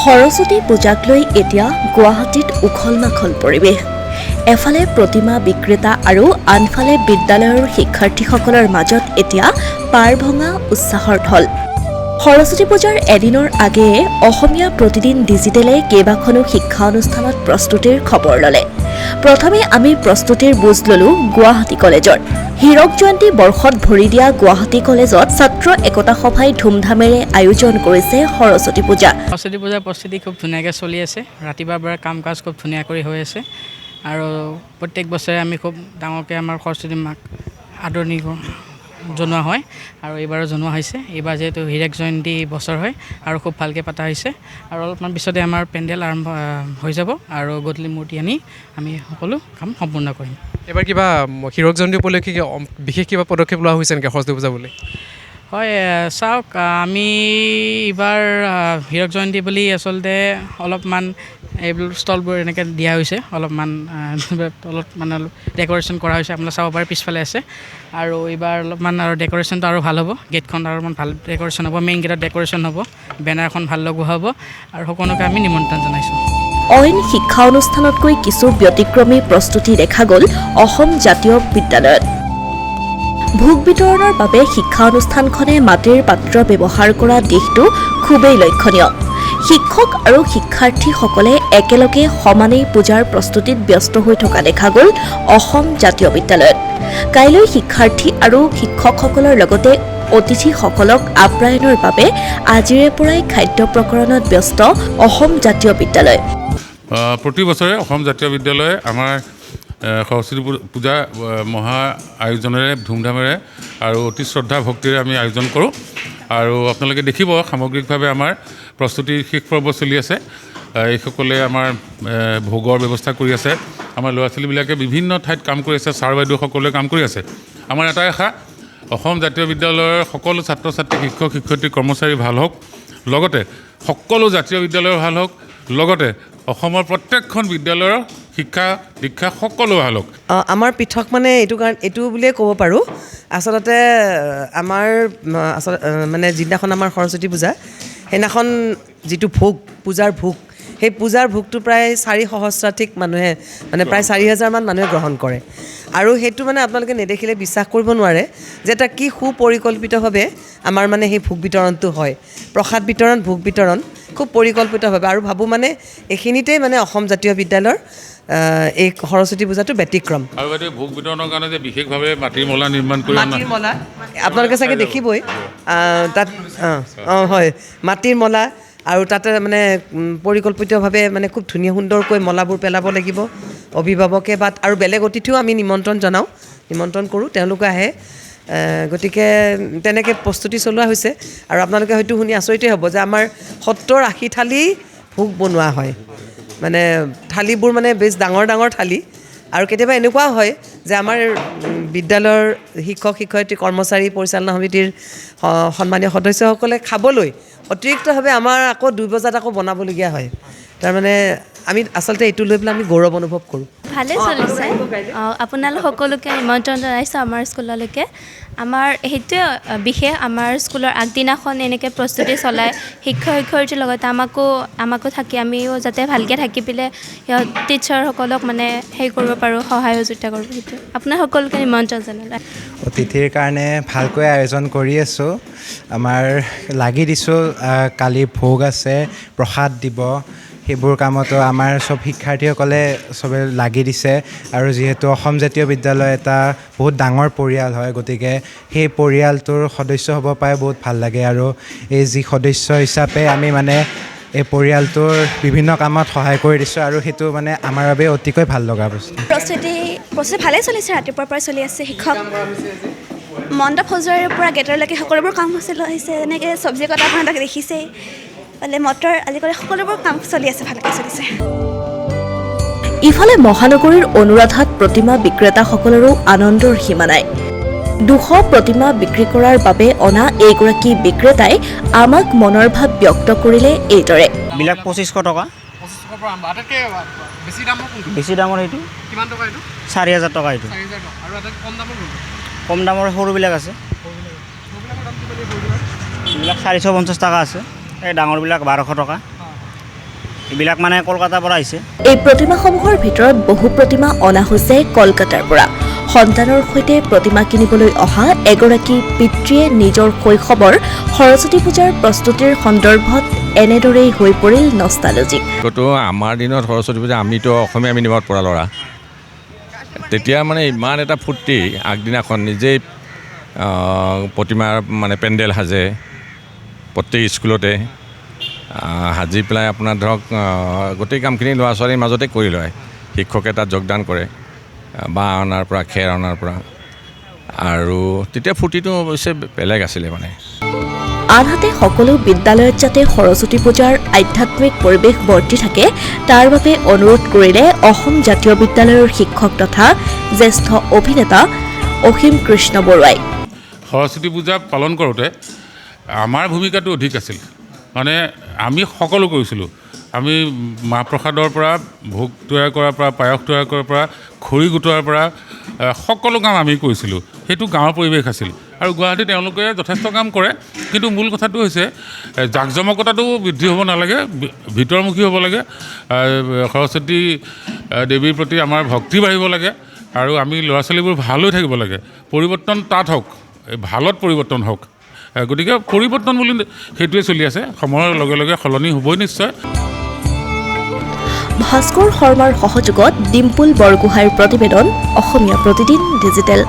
সৰস্বতী পূজাক লৈ এতিয়া গুৱাহাটীত উখল-মাখল পৰিৱেশ। এফালে প্ৰতিমা বিক্ৰেতা আৰু আনফালে বিদ্যালয়ৰ শিক্ষাৰ্থীসকলৰ মাজত এতিয়া পাৰ ভঙা উৎসাহৰ ঢল। সৰস্বতী পূজাৰ এদিনৰ আগেয়ে অসমীয়া প্ৰতিদিন ডিজিটেলে কেইবাখনো শিক্ষা অনুষ্ঠানত প্ৰস্তুতিৰ খবৰ ল'লে। প্ৰথমে আমি প্ৰস্তুতিৰ বুজ ল'লো গুৱাহাটী কলেজৰ। হীৰক জয়ন্তী বৰ্ষত ভৰি দিয়া গুৱাহাটী কলেজত ছাত্ৰ একতা সভাই ধুমধামেৰে আয়োজন কৰিছে সৰস্বতী পূজা। সৰস্বতী পূজাৰ প্ৰস্তুতি খুব ধুনীয়াকৈ চলি আছে। ৰাতিপুৱাৰ পৰা কাম কাজ খুব ধুনীয়া কৰি হৈ আছে আৰু প্ৰত্যেক বছৰে আমি খুব ডাঙৰকৈ আমাৰ সৰস্বতী মাক আদৰণি জনোৱা হয় আৰু এইবাৰো জনোৱা হৈছে। এইবাৰ যিহেতু হীৰক জয়ন্তী বছৰ হয় আৰু খুব ভালকৈ পতা হৈছে আৰু অলপমান পিছতে আমাৰ পেণ্ডেল আৰম্ভ হৈ যাব আৰু গধূলি মূৰ্তি আনি আমি সকলো কাম সম্পূৰ্ণ কৰিম। এবাৰ কিবা হীৰক জয়ন্তী উপলক্ষে বিশেষ কিবা পদক্ষেপ লোৱা হৈছে নেকি সৰস্বতী পূজা বুলি? হয়, চাওক, আমি এইবাৰ হীৰক জয়ন্তী বুলি আচলতে অলপমান এইবোৰ ষ্টলবোৰ এনেকৈ দিয়া হৈছে, অলপমান তলত মানে ডেক'ৰেশ্যন কৰা হৈছে। আপোনালোকে চাব পাৰে পিছফালে আছে আৰু এইবাৰ অলপমান আৰু ডেক'ৰেশ্যনটো আৰু ভাল হ'ব। গেটখন আৰু অলপমান ভাল ডেক'ৰেশ্যন হ'ব, মেইন গেটত ডেক'ৰেশ্যন হ'ব, বেনাৰখন ভাল লগোৱা হ'ব আৰু সকলোকে আমি নিমন্ত্ৰণ জনাইছোঁ। অইন শিক্ষা অনুষ্ঠানতকৈ কিছু ব্যতিক্ৰমী প্ৰস্তুতি দেখা গ'ল অসম জাতীয় বিদ্যালয়ত। ভোগ বিতৰণৰ বাবে শিক্ষা অনুষ্ঠানখনে মাটিৰ পাত্ৰ ব্যৱহাৰ কৰা দিশটো খুবেই লক্ষণীয়। শিক্ষক আৰু শিক্ষাৰ্থীসকলে একেলগে সমানেই পূজাৰ প্ৰস্তুতিত ব্যস্ত হৈ থকা দেখা গ'ল অসম জাতীয় বিদ্যালয়ত। কাইলৈ শিক্ষাৰ্থী আৰু শিক্ষকসকলৰ লগতে অতিথিসকলক আপ্যায়নৰ বাবে আজিৰে পৰাই খাদ্য প্ৰকৰণত ব্যস্ত অসম জাতীয় বিদ্যালয়। প্ৰতি বছৰে অসম জাতীয় বিদ্যালয়ে আমাৰ সৰস্বতী পূজা মহা আয়োজনেৰে ধুমধামেৰে আৰু অতি শ্ৰদ্ধা ভক্তিৰে আমি আয়োজন কৰোঁ আৰু আপোনালোকে দেখিব সামগ্ৰিকভাৱে আমাৰ প্ৰস্তুতিৰ শেষ পৰ্ব চলি আছে। এইসকলে আমাৰ ভোগৰ ব্যৱস্থা কৰি আছে। আমাৰ ল'ৰা ছোৱালীবিলাকে বিভিন্ন ঠাইত কাম কৰি আছে, ছাৰ বাইদেউসকলে কাম কৰি আছে। আমাৰ এটাই আশা, অসম জাতীয় বিদ্যালয়ৰ সকলো ছাত্ৰ ছাত্ৰী, শিক্ষক শিক্ষয়িত্ৰী, কৰ্মচাৰী ভাল হওক, লগতে সকলো জাতীয় বিদ্যালয় ভাল হওক, লগতে অসমৰ প্ৰত্যেকখন বিদ্যালয়ৰ শিক্ষা দীক্ষা সকলো ভাল হওক। আমাৰ পৃথক মানে এইটো বুলিয়ে ক'ব পাৰোঁ। আচলতে আমাৰ মানে যিদিনাখন আমাৰ সৰস্বতী পূজা, সেইদিনাখন যিটো ভোগ, পূজাৰ ভোগ, সেই পূজাৰ ভোগটো প্ৰায় 4 সহস্ৰাধিক মানুহে মানে প্ৰায় 4,000মান মানুহে গ্ৰহণ কৰে আৰু সেইটো মানে আপোনালোকে নেদেখিলে বিশ্বাস কৰিব নোৱাৰে যে এটা কি সুপৰিকল্পিতভাৱে আমাৰ মানে সেই ভোগ বিতৰণটো হয়। প্ৰসাদ বিতৰণ, ভোগ বিতৰণ খুব পৰিকল্পিতভাৱে, আৰু ভাবোঁ মানে এইখিনিতেই মানে অসম জাতীয় বিদ্যালয়ৰ এই সৰস্বতী পূজাটো ব্যতিক্ৰম। আৰু বাইদেউ ভোগ বিতৰণৰ কাৰণে যে বিশেষভাৱে মাটিৰ মলা নিৰ্মাণ কৰি মাটিৰ মলা আপোনালোকে চাগে দেখিবই তাত। হয়, মাটিৰ মলা আৰু তাতে মানে পৰিকল্পিতভাৱে মানে খুব ধুনীয়া সুন্দৰকৈ মলাবোৰ পেলাব লাগিব। অভিভাৱকে বা আৰু বেলেগ অতিথিও আমি নিমন্ত্ৰণ কৰোঁ, তেওঁলোকে আহে। গতিকে তেনেকৈ প্ৰস্তুতি চলোৱা হৈছে আৰু আপোনালোকে হয়তো শুনি আচৰিতেই হ'ব যে আমাৰ 70-80 থালি ভোগ বনোৱা হয়। মানে থালিবোৰ মানে বেছ ডাঙৰ ডাঙৰ থালি আৰু কেতিয়াবা এনেকুৱাও হয় যে আমাৰ বিদ্যালয়ৰ শিক্ষক শিক্ষয়িত্ৰী, কৰ্মচাৰী, পৰিচালনা সমিতিৰ সন্মানীয় সদস্যসকলে খাবলৈ অতিৰিক্তভাৱে আমাৰ আকৌ 2 বজাত আকৌ বনাবলগীয়া হয়। তাৰমানে আমি আচলতে এইটো লৈ পেলাই আমি গৌৰৱ অনুভৱ কৰোঁ। ভালেই চলিছে। আপোনালোক সকলোকে নিমন্ত্ৰণ জনাইছোঁ আমাৰ স্কুললৈকে। আমাৰ সেইটোৱে বিশেষ, আমাৰ স্কুলৰ আগদিনাখন এনেকৈ প্ৰস্তুতি চলাই শিক্ষক শিক্ষয়িত্ৰীৰ লগতে আমাকো থাকি আমিও যাতে ভালকৈ থাকি পেলাই টিচাৰসকলক মানে হেৰি কৰিব পাৰোঁ, সহায় সহযোগিতা কৰিব। সেইটোৱে আপোনাৰ সকলোকে নিমন্ত্ৰণ জনালোঁ। অতিথিৰ কাৰণে ভালকৈ আয়োজন কৰি আছোঁ। আমাৰ লাগি দিছোঁ, কালি ভোগ আছে, প্ৰসাদ দিব, সেইবোৰ কামতো আমাৰ চব শিক্ষাৰ্থীসকলে চবে লাগি দিছে। আৰু যিহেতু অসম জাতীয় বিদ্যালয় এটা বহুত ডাঙৰ পৰিয়াল হয়, গতিকে সেই পৰিয়ালটোৰ সদস্য হ'ব পাৰে বহুত ভাল লাগে আৰু এই যি সদস্য হিচাপে আমি মানে এই পৰিয়ালটোৰ বিভিন্ন কামত সহায় কৰি দিছোঁ আৰু সেইটো মানে আমাৰ বাবে অতিকৈ ভাল লগা বস্তু। প্ৰস্তুতি ভালেই চলিছে, ৰাতিপুৱাৰ পৰা চলি আছে। শিক্ষক মণ্ডপ সজোৱাৰ পৰা গেটৰলৈকে সকলোবোৰ কাম হৈছে। এনেকৈ চব্জি কটা আপোনালোকে দেখিছেই, মটৰ আজিকালি সকলোবোৰ কাম চলি আছে, ভালকৈ চলিছে। ইফালে মহানগৰীৰ অনুৰাধাত প্ৰতিমা বিক্ৰেতাসকলৰো আনন্দৰ সীমা নাই। 200 প্ৰতিমা বিক্ৰী কৰাৰ বাবে অনা এইগৰাকী বিক্ৰেতাই আমাক মনৰ ভাৱ ব্যক্ত কৰিলে এইদৰে। বিলাক 2500 টকা। বেছি দামৰ এইটো 4,000 টকা। এইটো কম দামৰ সৰুবিলাক আছে, এইবিলাক 450 টকা আছে। এই ডাঙৰবিলাক 1200 টকা। এইবিলাক মানে কলকাতাৰ পৰা আহিছে। এই প্ৰতিমাসমূহৰ ভিতৰত বহু প্ৰতিমা অনা হৈছে কলকাতাৰ পৰা। সন্তানৰ সৈতে প্ৰতিমা কিনিবলৈ অহা এগৰাকী পিতৃয়ে নিজৰ শৈশৱৰ সৰস্বতী পূজাৰ প্ৰস্তুতিৰ সন্দৰ্ভত এনেদৰেই হৈ পৰিল নষ্টালজিক। আমাৰ দিনত সৰস্বতী পূজা আমিতো অসমীয়া মিডিয়ামত পঢ়া ল'ৰা, তেতিয়া মানে ইমান এটা ফূৰ্তি, আগদিনাখন নিজেই প্ৰতিমাৰ মানে পেণ্ডেল সাজে প্ৰত্যেক স্কুলতে, সাজি পেলাই আপোনাৰ ধৰক গোটেই কামখিনি ল'ৰা ছোৱালীৰ মাজতে কৰি লয়। শিক্ষকে তাত যোগদান কৰে, বাঁহ অনাৰ পৰা খেৰ অনাৰ পৰা, আৰু তেতিয়া ফূৰ্তিটো অৱশ্যে বেলেগ আছিলে মানে। আনহাতে সকলো বিদ্যালয়ত যাতে সৰস্বতী পূজাৰ আধ্যাত্মিক পৰিৱেশ বৰ্তি থাকে তাৰ বাবে অনুৰোধ কৰিলে অসম জাতীয় বিদ্যালয়ৰ শিক্ষক তথা জ্যেষ্ঠ অভিনেতা অসীম কৃষ্ণ বৰুৱাই। সৰস্বতী পূজা পালন কৰোঁতে আমাৰ ভূমিকাটো অধিক আছিল, মানে আমি সকলো কৰিছিলোঁ। আমি মাহ প্ৰসাদৰ পৰা, ভোগ তৈয়াৰ কৰাৰ পৰা, পায়স তৈয়াৰ কৰাৰ পৰা, খৰি গোটোৱাৰ পৰা সকলো কাম আমি কৰিছিলোঁ। সেইটো গাঁৱৰ পৰিৱেশ আছিল। আৰু গুৱাহাটীত তেওঁলোকে যথেষ্ট কাম কৰে, কিন্তু মূল কথাটো হৈছে জাক জমকতাটো বৃদ্ধি হ'ব নালাগে, ভিতৰমুখী হ'ব লাগে। সৰস্বতী দেৱীৰ প্ৰতি আমাৰ ভক্তি বাঢ়িব লাগে, আৰু আমি ল'ৰা ছোৱালীবোৰ ভাল হৈ থাকিব লাগে। পৰিৱৰ্তন তাত হওক, ভালত পৰিৱৰ্তন হওক। গতিকে পৰিৱৰ্তন বুলি সেইটোৱে চলি আছে, সময়ৰ লগে লগে সলনি হ'বই নিশ্চয়। ভাস্কৰ শৰ্মাৰ সহযোগত ডিম্পুল বৰগোহাঁইৰ প্ৰতিবেদন, অসমীয়া প্ৰতিদিন ডিজিটেল।